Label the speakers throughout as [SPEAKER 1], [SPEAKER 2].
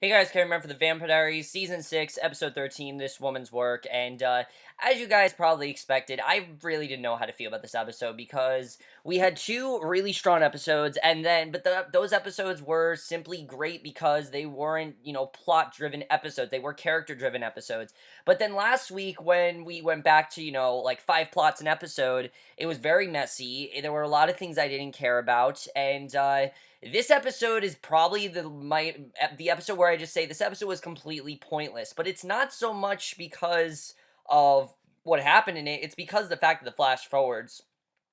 [SPEAKER 1] Hey guys, Cameron for the Vampire Diaries, Season 6, Episode 13, This Woman's Work, and as you guys probably expected, I really didn't know how to feel about this episode because we had two really strong episodes, those episodes were simply great because they weren't, plot-driven episodes, they were character-driven episodes. But then last week, when we went back to, like 5 plots an episode, it was very messy, there were a lot of things I didn't care about, and, this episode is probably the episode where I just say this episode was completely pointless, but it's not so much because of what happened in it, it's because of the fact of the flash forwards.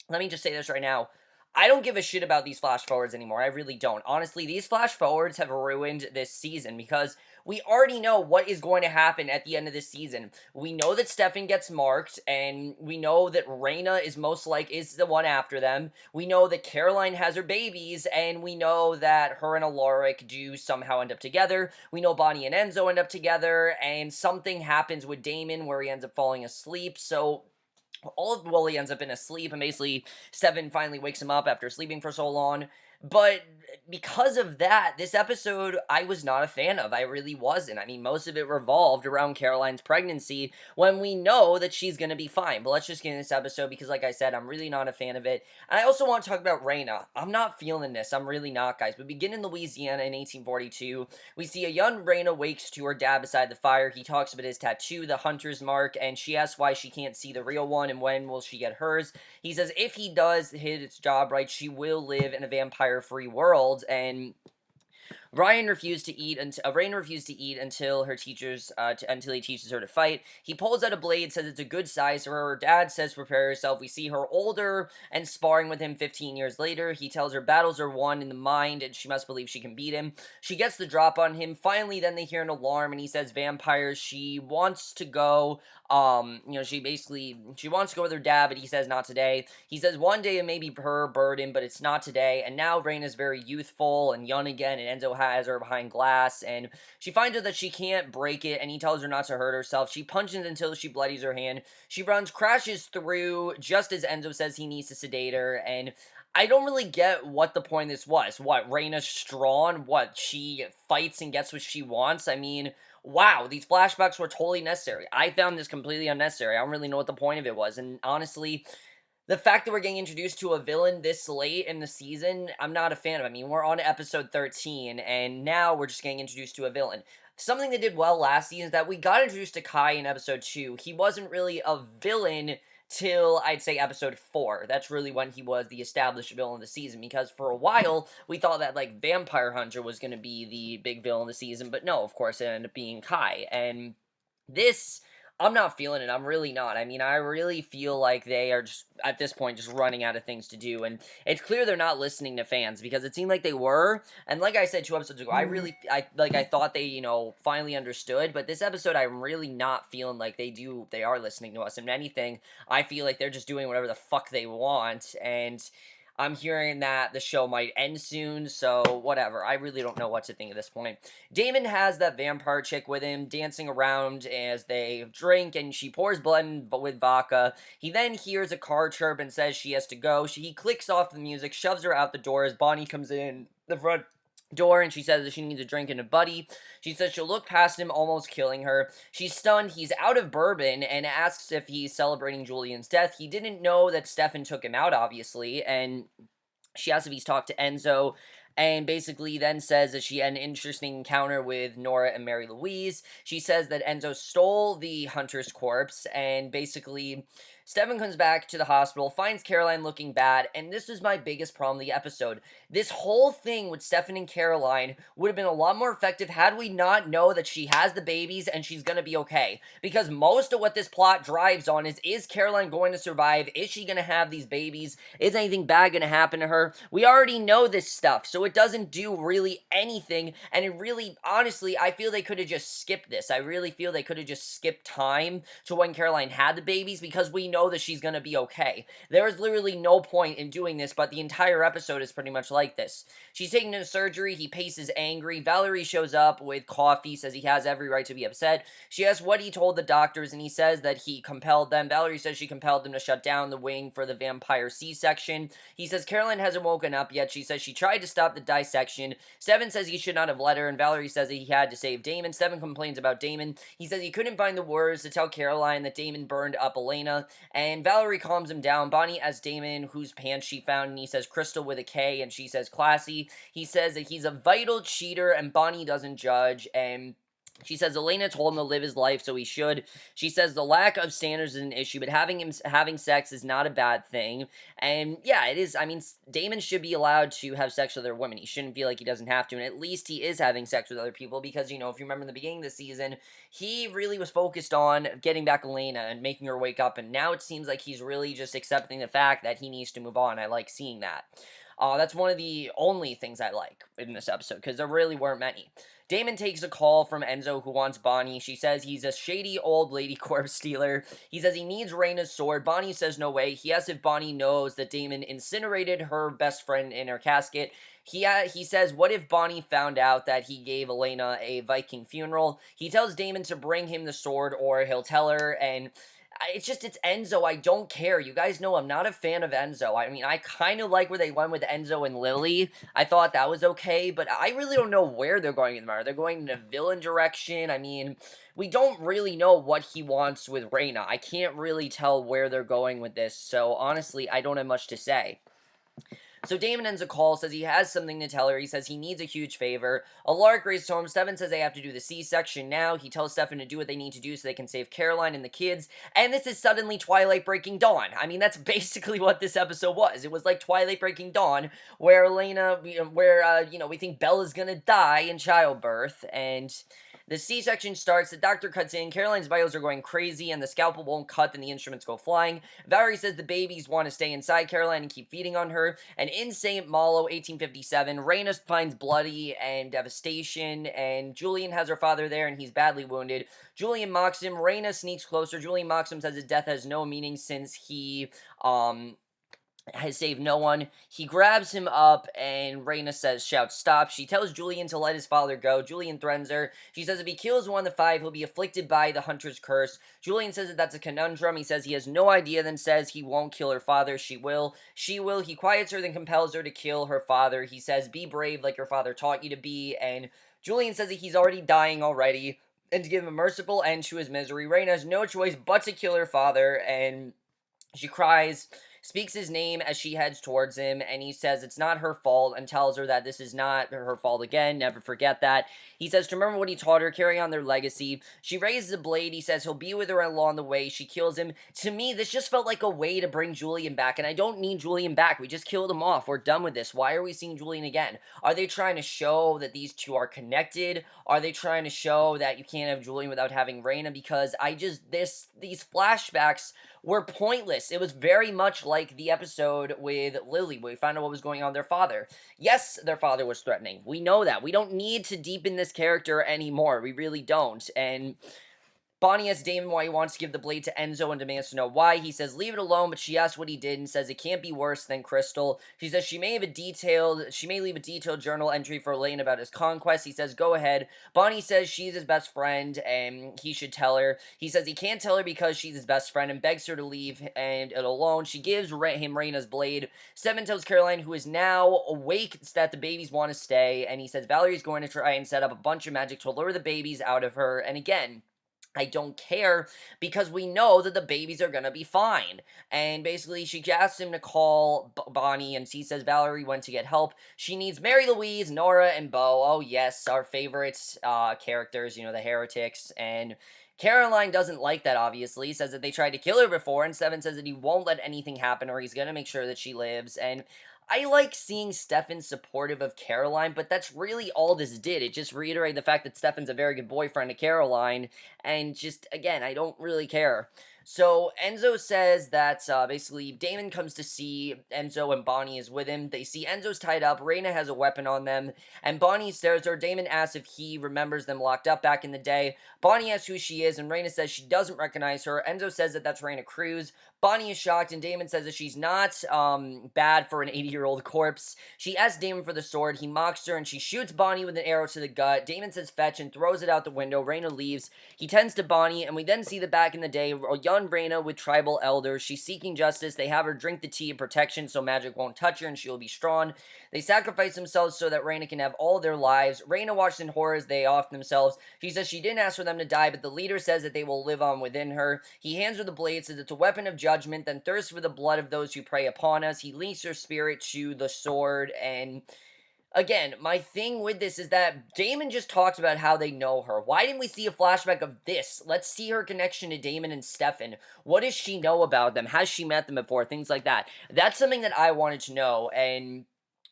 [SPEAKER 1] Let me just say this right now. I don't give a shit about these flash forwards anymore. I really don't. Honestly, these flash forwards have ruined this season because we already know what is going to happen at the end of this season. We know that Stefan gets marked, and we know that Rayna is the one after them. We know that Caroline has her babies, and we know that her and Alaric do somehow end up together. We know Bonnie and Enzo end up together, and something happens with Damon where he ends up falling asleep. So he ends up in a sleep, and basically Seven finally wakes him up after sleeping for so long. But because of that, this episode I was not a fan of. I really wasn't. I mean, most of it revolved around Caroline's pregnancy when we know that she's gonna be fine. But let's just get in this episode because, like I said, I'm really not a fan of it. And I also want to talk about Rayna. I'm not feeling this. I'm really not, guys. We begin in Louisiana in 1842. We see a young Rayna wakes to her dad beside the fire. He talks about his tattoo, the hunter's mark, and she asks why she can't see the real one and when will she get hers. He says if he does his job right, she will live in a vampire-free world, and Ryan refused to eat until Rain refused to eat until until he teaches her to fight. He pulls out a blade, says it's a good size for her. Her dad says prepare yourself. We see her older and sparring with him 15 years later. He tells her battles are won in the mind and she must believe she can beat him. She gets the drop on him. Finally, then they hear an alarm and he says vampires. She wants to go. She wants to go with her dad, but he says not today. He says one day it may be her burden, but it's not today. And now Rain is very youthful and young again, and Enzo has her behind glass, and she finds out that she can't break it, and he tells her not to hurt herself. She punches until she bloodies her hand. She runs, crashes through just as Enzo says he needs to sedate her, and I don't really get what the point of this was. What, Reyna's strong? What, she fights and gets what she wants? I mean, wow, these flashbacks were totally necessary. I found this completely unnecessary. I don't really know what the point of it was, and honestly, the fact that we're getting introduced to a villain this late in the season, I'm not a fan of. I mean, we're on episode 13, and now we're just getting introduced to a villain. Something that did well last season is that we got introduced to Kai in episode 2. He wasn't really a villain till, I'd say, episode 4. That's really when he was the established villain of the season, because for a while, we thought that, like, Vampire Hunter was going to be the big villain of the season, but no, of course, it ended up being Kai, and this, I'm not feeling it. I'm really not. I mean, I really feel like they are just, at this point, just running out of things to do. And it's clear they're not listening to fans because it seemed like they were. And like I said 2 episodes ago, I thought they, finally understood. But this episode, I'm really not feeling like they are listening to us. And anything, I feel like they're just doing whatever the fuck they want. And I'm hearing that the show might end soon, so whatever. I really don't know what to think at this point. Damon has that vampire chick with him, dancing around as they drink, and she pours blood with vodka. He then hears a car chirp and says she has to go. He clicks off the music, shoves her out the door as Bonnie comes in the front door, and she says that she needs a drink and a buddy. She says she'll look past him, almost killing her. She's stunned. He's out of bourbon and asks if he's celebrating Julian's death. He didn't know that Stefan took him out, obviously, and she asks if he's talked to Enzo, and basically then says that she had an interesting encounter with Nora and Mary Louise. She says that Enzo stole the hunter's corpse, and basically Stefan comes back to the hospital, finds Caroline looking bad, and this is my biggest problem with the episode. This whole thing with Stefan and Caroline would have been a lot more effective had we not know that she has the babies and she's gonna be okay. Because most of what this plot drives on is Caroline going to survive? Is she gonna have these babies? Is anything bad gonna happen to her? We already know this stuff, so it doesn't do really anything, and it really, honestly, I feel they could have just skipped this. I really feel they could have just skipped time to when Caroline had the babies, because we know that she's gonna be okay. There is literally no point in doing this, but the entire episode is pretty much like this. She's taking into surgery, he paces angry, Valerie shows up with coffee, says he has every right to be upset. She asks what he told the doctors, and he says that he compelled them. Valerie says she compelled them to shut down the wing for the vampire C-section. He says Caroline hasn't woken up yet. She says she tried to stop the dissection. Steven says he should not have let her, and Valerie says that he had to save Damon. Steven complains about Damon. He says he couldn't find the words to tell Caroline that Damon burned up Elena, and Valerie calms him down. Bonnie asks Damon whose pants she found, and he says Crystal with a K, and she says classy. He says that he's a vital cheater, and Bonnie doesn't judge, and she says Elena told him to live his life, so he should. She says the lack of standards is an issue, but having sex is not a bad thing. And yeah, it is. I mean, Damon should be allowed to have sex with other women. He shouldn't feel like he doesn't have to, and at least he is having sex with other people because, you know, if you remember in the beginning of the season, he really was focused on getting back Elena and making her wake up, and now it seems like he's really just accepting the fact that he needs to move on. I like seeing that. That's one of the only things I like in this episode, because there really weren't many. Damon takes a call from Enzo, who wants Bonnie. She says he's a shady old lady corpse stealer. He says he needs Rayna's sword. Bonnie says no way. He asks if Bonnie knows that Damon incinerated her best friend in her casket. He says, what if Bonnie found out that he gave Elena a Viking funeral? He tells Damon to bring him the sword or he'll tell her, and it's Enzo. I don't care. You guys know I'm not a fan of Enzo. I mean, I kind of like where they went with Enzo and Lily. I thought that was okay, but I really don't know where they're going in the matter. They're going in a villain direction. I mean, we don't really know what he wants with Rayna. I can't really tell where they're going with this, so honestly, I don't have much to say. So Damon ends a call, says he has something to tell her. He says he needs a huge favor. Alark races home. Stefan says they have to do the C-section now. He tells Stefan to do what they need to do so they can save Caroline and the kids. And this is suddenly Twilight Breaking Dawn. I mean, that's basically what this episode was. It was like Twilight Breaking Dawn, where Elena, we think Bella's gonna die in childbirth, and the C-section starts, the doctor cuts in, Caroline's vitals are going crazy, and the scalpel won't cut, then the instruments go flying. Valerie says the babies want to stay inside Caroline and keep feeding on her, and in St. Malo, 1857, Rayna finds bloody and devastation, and Julian has her father there, and he's badly wounded. Julian mocks him, Rayna sneaks closer, Julian mocks him, says his death has no meaning since he, has saved no one. He grabs him up, and Rayna shouts, stop. She tells Julian to let his father go. Julian threatens her. She says if he kills one of the five, he'll be afflicted by the hunter's curse. Julian says that that's a conundrum. He says he has no idea, then says he won't kill her father. She will. She will. He quiets her, then compels her to kill her father. He says, be brave like your father taught you to be, and Julian says that he's already dying already, and to give him a merciful end to his misery. Rayna has no choice but to kill her father, and she cries, speaks his name as she heads towards him, and he says it's not her fault and tells her that this is not her fault again, never forget that. He says to remember what he taught her, carry on their legacy. She raises the blade, he says he'll be with her along the way, she kills him. To me, this just felt like a way to bring Julian back, and I don't need Julian back, we just killed him off, we're done with this. Why are we seeing Julian again? Are they trying to show that these two are connected? Are they trying to show that you can't have Julian without having Rayna? Because these flashbacks were pointless. It was very much like the episode with Lily, where we found out what was going on with their father. Yes, their father was threatening. We know that. We don't need to deepen this character anymore. We really don't. And Bonnie asks Damon why he wants to give the blade to Enzo and demands to know why. He says leave it alone, but she asks what he did and says it can't be worse than Crystal. She says she may leave a detailed journal entry for Elena about his conquest. He says go ahead. Bonnie says she's his best friend and he should tell her. He says he can't tell her because she's his best friend and begs her to leave and it alone. She gives him Rayna's blade. Stefan tells Caroline, who is now awake, that the babies want to stay, and he says Valerie's going to try and set up a bunch of magic to lure the babies out of her, and again, I don't care, because we know that the babies are gonna be fine. And basically, she asks him to call Bonnie, and he says Valerie went to get help. She needs Mary Louise, Nora, and Bo. Oh yes, our favorite characters, the heretics. And Caroline doesn't like that, obviously, says that they tried to kill her before, and Stefan says that he won't let anything happen, or he's gonna make sure that she lives, and I like seeing Stefan supportive of Caroline, but that's really all this did. It just reiterated the fact that Stefan's a very good boyfriend to Caroline, and just, again, I don't really care. So, Enzo says that, basically, Damon comes to see Enzo and Bonnie is with him. They see Enzo's tied up, Rayna has a weapon on them, and Bonnie stares her. Damon asks if he remembers them locked up back in the day. Bonnie asks who she is, and Rayna says she doesn't recognize her. Enzo says that that's Rayna Cruz. Bonnie is shocked, and Damon says that she's not bad for an 80-year-old corpse. She asks Damon for the sword. He mocks her, and she shoots Bonnie with an arrow to the gut. Damon says fetch and throws it out the window. Rayna leaves. He tends to Bonnie, and we then see the back in the day, a young Rayna with tribal elders. She's seeking justice. They have her drink the tea of protection so magic won't touch her, and she'll be strong. They sacrifice themselves so that Rayna can have all their lives. Rayna watches in horror as they off themselves. She says she didn't ask for them to die, but the leader says that they will live on within her. He hands her the blade, says it's a weapon of judgment, then thirsts for the blood of those who prey upon us. He links her spirit to the sword, and again, my thing with this is that Damon just talked about how they know her. Why didn't we see a flashback of this? Let's see her connection to Damon and Stefan. What does she know about them? Has she met them before? Things like that. That's something that I wanted to know, and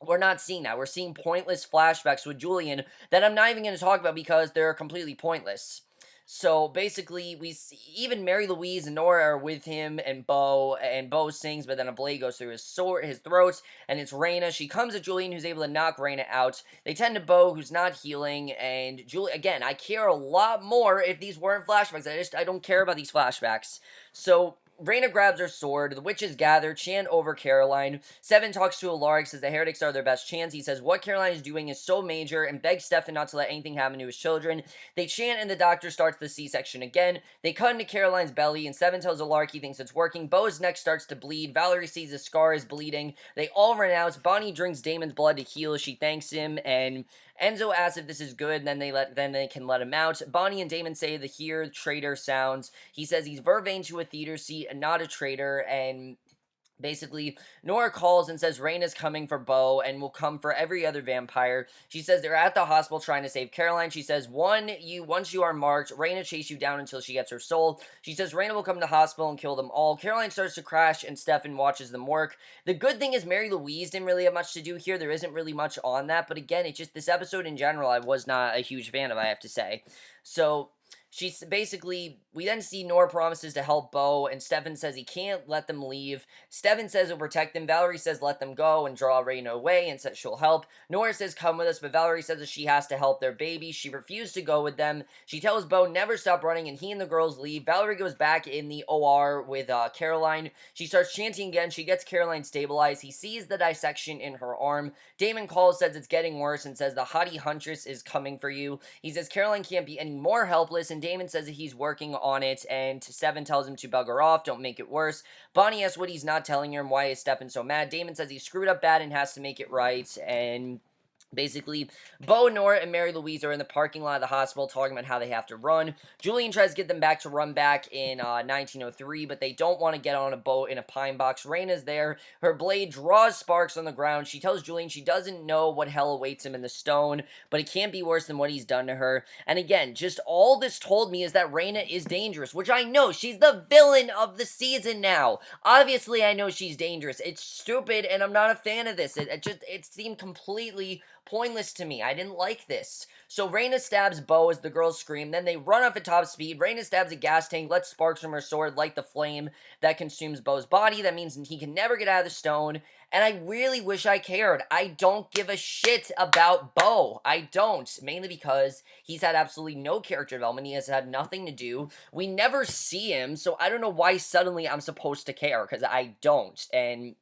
[SPEAKER 1] we're not seeing that. We're seeing pointless flashbacks with Julian that I'm not even going to talk about because they're completely pointless. So basically, we see, even Mary Louise and Nora are with him, and Bo sings, but then a blade goes through his throat, and it's Rayna. She comes at Julian, who's able to knock Rayna out. They tend to Bo, who's not healing, and Julian, again, I care a lot more if these weren't flashbacks. I don't care about these flashbacks. So Rayna grabs her sword, the witches gather, chant over Caroline. Seven talks to Alaric, says the heretics are their best chance. He says what Caroline is doing is so major, and begs Stefan not to let anything happen to his children. They chant, and the doctor starts the C-section again. They cut into Caroline's belly, and Seven tells Alaric he thinks it's working. Bo's neck starts to bleed. Valerie sees the scar is bleeding. They all run out. Bonnie drinks Damon's blood to heal. She thanks him, and Enzo asks if this is good, then they can let him out. Bonnie and Damon say the here traitor sounds. He says he's vervain to a theater seat and not a traitor, and basically, Nora calls and says Rayna's coming for Bo and will come for every other vampire. She says they're at the hospital trying to save Caroline. She says, once you are marked, Rayna chase you down until she gets her soul. She says Rayna will come to the hospital and kill them all. Caroline starts to crash and Stefan watches them work. The good thing is Mary Louise didn't really have much to do here. There isn't really much on that, but again, it's just this episode in general I was not a huge fan of, I have to say. So she's basically, we then see Nora promises to help Bo, and Stefan says he can't let them leave. Stefan says he'll protect them. Valerie says let them go and draw Rayna away and says she'll help. Nora says come with us, but Valerie says that she has to help their baby. She refused to go with them. She tells Bo never stop running, and he and the girls leave. Valerie goes back in the OR with Caroline. She starts chanting again. She gets Caroline stabilized. He sees the dissection in her arm. Damon calls, says it's getting worse, and says the haughty huntress is coming for you. He says Caroline can't be any more helpless, and Damon says that he's working on it, and Seven tells him to bugger off, don't make it worse. Bonnie asks what he's not telling her and why is Stefan so mad. Damon says he screwed up bad and has to make it right, and basically, Bo, Nora, and Mary Louise are in the parking lot of the hospital talking about how they have to run. Julian tries to get them back to run back in 1903, but they don't want to get on a boat in a pine box. Rayna's there. Her blade draws sparks on the ground. She tells Julian she doesn't know what hell awaits him in the stone, but it can't be worse than what he's done to her. And again, just all this told me is that Rayna is dangerous, which I know. She's the villain of the season now. Obviously, I know she's dangerous. It's stupid, and I'm not a fan of this. It seemed completely pointless to me. I didn't like this. So Rayna stabs Bo as the girls scream. Then they run off at top speed. Rayna stabs a gas tank, lets sparks from her sword light the flame that consumes Bo's body. That means he can never get out of the stone. And I really wish I cared. I don't give a shit about Bo. I don't. Mainly because he's had absolutely no character development. He has had nothing to do. We never see him. So I don't know why suddenly I'm supposed to care. Because I don't. And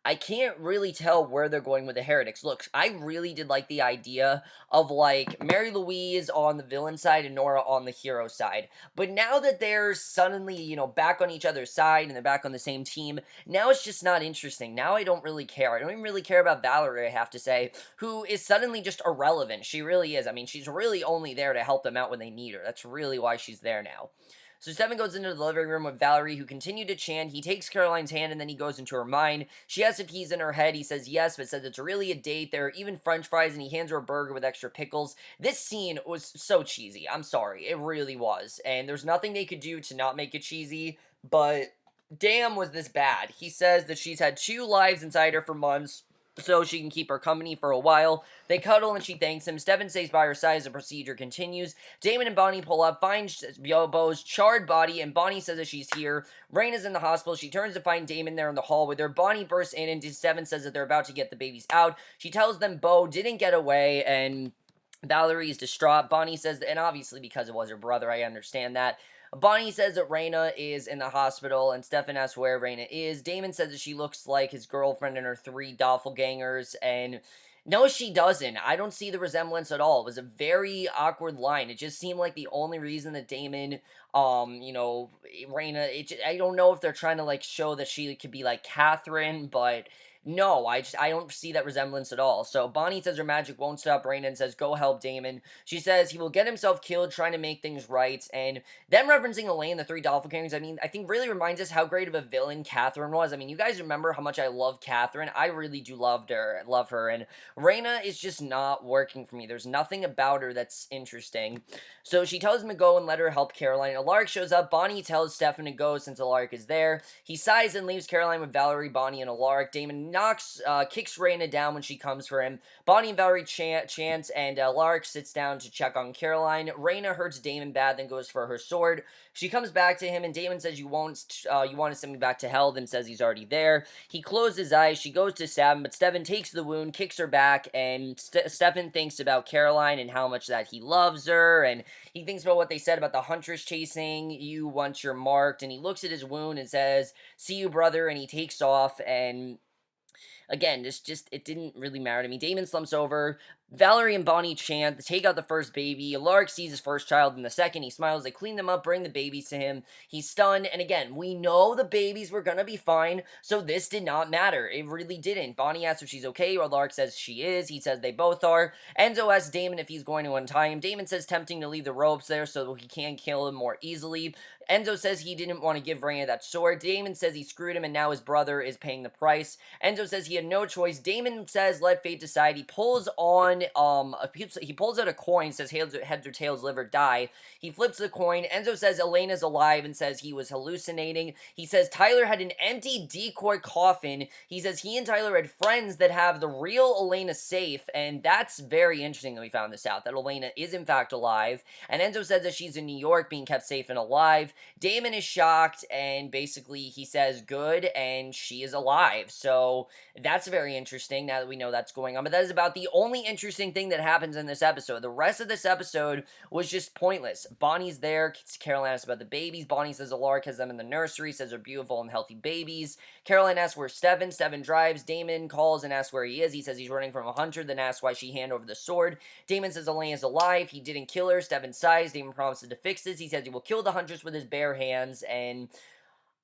[SPEAKER 1] I can't really tell where they're going with the heretics. Look, I really did like the idea of, like, Mary Louise on the villain side and Nora on the hero side. But now that they're suddenly, back on each other's side and they're back on the same team, now it's just not interesting. Now I don't really care. I don't even really care about Valerie, I have to say, who is suddenly just irrelevant. She really is. I mean, she's really only there to help them out when they need her. That's really why she's there now. So Stefan goes into the living room with Valerie, who continued to chant. He takes Caroline's hand, and then he goes into her mind. She asks if he's in her head. He says yes, but says it's really a date. There are even french fries, and he hands her a burger with extra pickles. This scene was so cheesy. I'm sorry. It really was. And there's nothing they could do to not make it cheesy, but damn was this bad. He says that she's had 2 lives inside her for months, so she can keep her company for a while. They cuddle and she thanks him. Stefan stays by her side as the procedure continues. Damon and Bonnie pull up, find Bo's charred body, and Bonnie says that she's here. Rayna's in the hospital. She turns to find Damon there in the hall with her. Bonnie bursts in, and Stefan says that they're about to get the babies out. She tells them Bo didn't get away, and Valerie is distraught. Bonnie says, and obviously because it was her brother, I understand that. Bonnie says that Rayna is in the hospital, and Stefan asks where Rayna is. Damon says that she looks like his girlfriend and her three doppelgangers, and no, she doesn't. I don't see the resemblance at all. It was a very awkward line. It just seemed like the only reason that Damon, Rayna, I don't know if they're trying to, like, show that she could be like Catherine, but no, I don't see that resemblance at all. So Bonnie says her magic won't stop Rayna and says, go help Damon. She says he will get himself killed trying to make things right, and them referencing Elena, the three doppelgangers, I mean, I think really reminds us how great of a villain Catherine was. I mean, you guys remember how much I love Catherine. I really do love her, and Rayna is just not working for me. There's nothing about her that's interesting. So she tells him to go and let her help Caroline. Alaric shows up. Bonnie tells Stefan to go since Alaric is there. He sighs and leaves Caroline with Valerie, Bonnie, and Alaric. Damon kicks Rayna down when she comes for him. Bonnie and Valerie chant, and Alaric sits down to check on Caroline. Rayna hurts Damon bad, then goes for her sword. She comes back to him, and Damon says, you want to send me back to hell, then says he's already there. He closes his eyes. She goes to stab him, but Stefan takes the wound, kicks her back, and Stefan thinks about Caroline and how much that he loves her, and he thinks about what they said about the huntress chasing you once you're marked, and he looks at his wound and says, see you, brother, and he takes off, and again, it didn't really matter to me. Damon slumps over. Valerie and Bonnie chant, take out the first baby. Alaric sees his first child in the second. He smiles. They clean them up, bring the babies to him. He's stunned. And again, we know the babies were gonna be fine, so this did not matter. It really didn't. Bonnie asks if she's okay. Alaric says she is. He says they both are. Enzo asks Damon if he's going to untie him. Damon says tempting to leave the ropes there so he can kill him more easily. Enzo says he didn't want to give Rayna that sword. Damon says he screwed him and now his brother is paying the price. Enzo says he had no choice. Damon says let fate decide. He pulls on he pulls out a coin, says heads or tails, live or die. He flips the coin. Enzo says Elena's alive and says he was hallucinating. He says Tyler had an empty decoy coffin. He says he and Tyler had friends that have the real Elena safe, and that's very interesting that we found this out, that Elena is in fact alive. And Enzo says that she's in New York being kept safe and alive. Damon is shocked, and basically he says good, and she is alive. So that's very interesting now that we know that's going on. But that is about the only interesting thing that happens in this episode. The rest of this episode was just pointless. Bonnie's there. Caroline asks about the babies. Bonnie says Alaric has them in the nursery, says they're beautiful and healthy babies. Caroline asks where's Stefan. Stefan drives. Damon calls and asks where he is. He says he's running from a hunter, then asks why she handed over the sword. Damon says Elena's alive. He didn't kill her. Stefan sighs. Damon promises to fix this. He says he will kill the huntress with his bare hands, and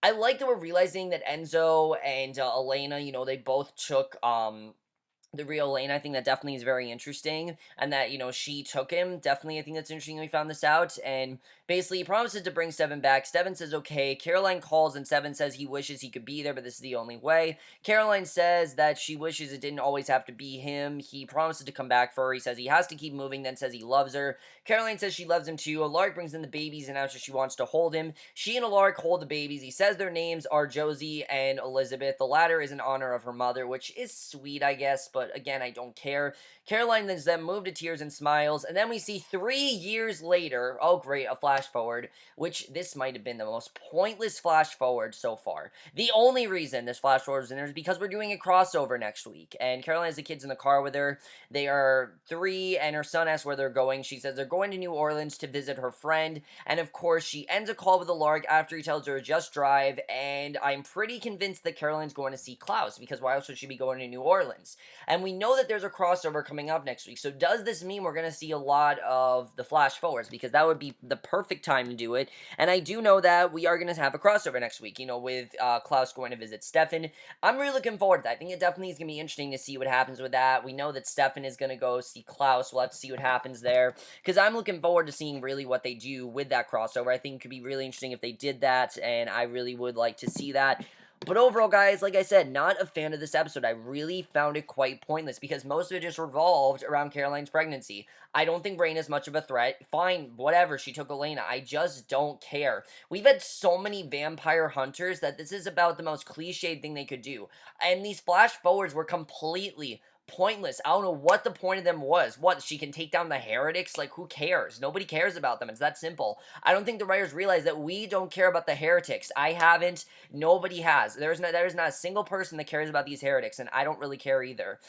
[SPEAKER 1] I like that we're realizing that Enzo and Elena, they both took the real Elena. I think that definitely is very interesting, and that, she took him. Definitely, I think that's interesting we found this out, and basically, he promises to bring Stefan back. Stefan says okay. Caroline calls, and Stefan says he wishes he could be there, but this is the only way. Caroline says that she wishes it didn't always have to be him. He promises to come back for her. He says he has to keep moving, then says he loves her. Caroline says she loves him too. Alaric brings in the babies and announces she wants to hold him. She and Alaric hold the babies. He says their names are Josie and Elizabeth. The latter is in honor of her mother, which is sweet, I guess, but again, I don't care. Caroline lets them move to tears and smiles, and then we see 3 years later, oh great, a flash forward, which this might have been the most pointless flash forward so far. The only reason this flash forward is in there is because we're doing a crossover next week, and Caroline has the kids in the car with her. They are 3, and her son asks where they're going. She says they're going to New Orleans to visit her friend, and of course, she ends a call with Alaric after he tells her to just drive, and I'm pretty convinced that Caroline's going to see Klaus, because why else would she be going to New Orleans? And we know that there's a crossover coming up next week, so does this mean we're going to see a lot of the flash forwards? Because that would be the perfect time to do it, and I do know that we are going to have a crossover next week, with Klaus going to visit Stefan. I'm really looking forward to that. I think it definitely is going to be interesting to see what happens with that. We know that Stefan is going to go see Klaus. We'll have to see what happens there, because I'm looking forward to seeing really what they do with that crossover. I think it could be really interesting if they did that, and I really would like to see that. But overall, guys, like I said, not a fan of this episode. I really found it quite pointless because most of it just revolved around Caroline's pregnancy. I don't think Rayna's much of a threat. Fine, whatever, she took Elena. I just don't care. We've had so many vampire hunters that this is about the most cliched thing they could do. And these flash forwards were completely pointless. I don't know what the point of them was. What, she can take down the heretics? Like, who cares? Nobody cares about them. It's that simple. I don't think the writers realize that we don't care about the heretics. I haven't. Nobody has. There's not a single person that cares about these heretics, and I don't really care either.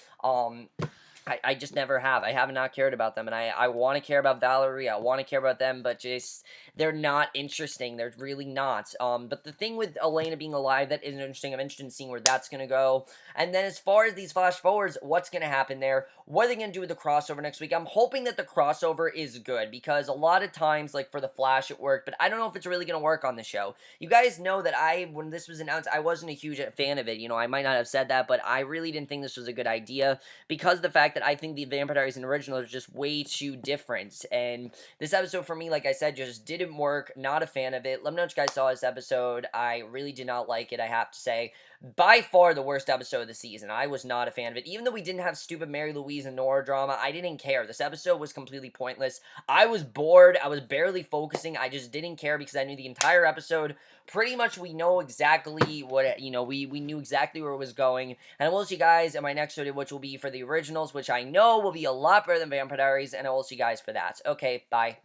[SPEAKER 1] I just never have. I have not cared about them, and I want to care about Valerie. I want to care about them, but just they're not interesting. They're really not. But the thing with Elena being alive that isn't interesting. I'm interested in seeing where that's gonna go. And then as far as these flash forwards, what's gonna happen there? What are they gonna do with the crossover next week? I'm hoping that the crossover is good because a lot of times, like for the Flash, it worked, but I don't know if it's really gonna work on the show. You guys know that when this was announced, I wasn't a huge fan of it. You know, I might not have said that, but I really didn't think this was a good idea because of the fact that I think the Vampire Diaries and original are just way too different. And this episode for me, like I said, just didn't work. Not a fan of it. Let me know what you guys saw this episode. I really did not like it, I have to say. By far the worst episode of the season. I was not a fan of it. Even though we didn't have stupid Mary Louise and Nora drama, I didn't care. This episode was completely pointless. I was bored. I was barely focusing. I just didn't care because I knew the entire episode. Pretty much we know exactly what, we knew exactly where it was going. And I will see you guys in my next video, which will be for the originals, which I know will be a lot better than Vampire Diaries, and I will see you guys for that. Okay, bye.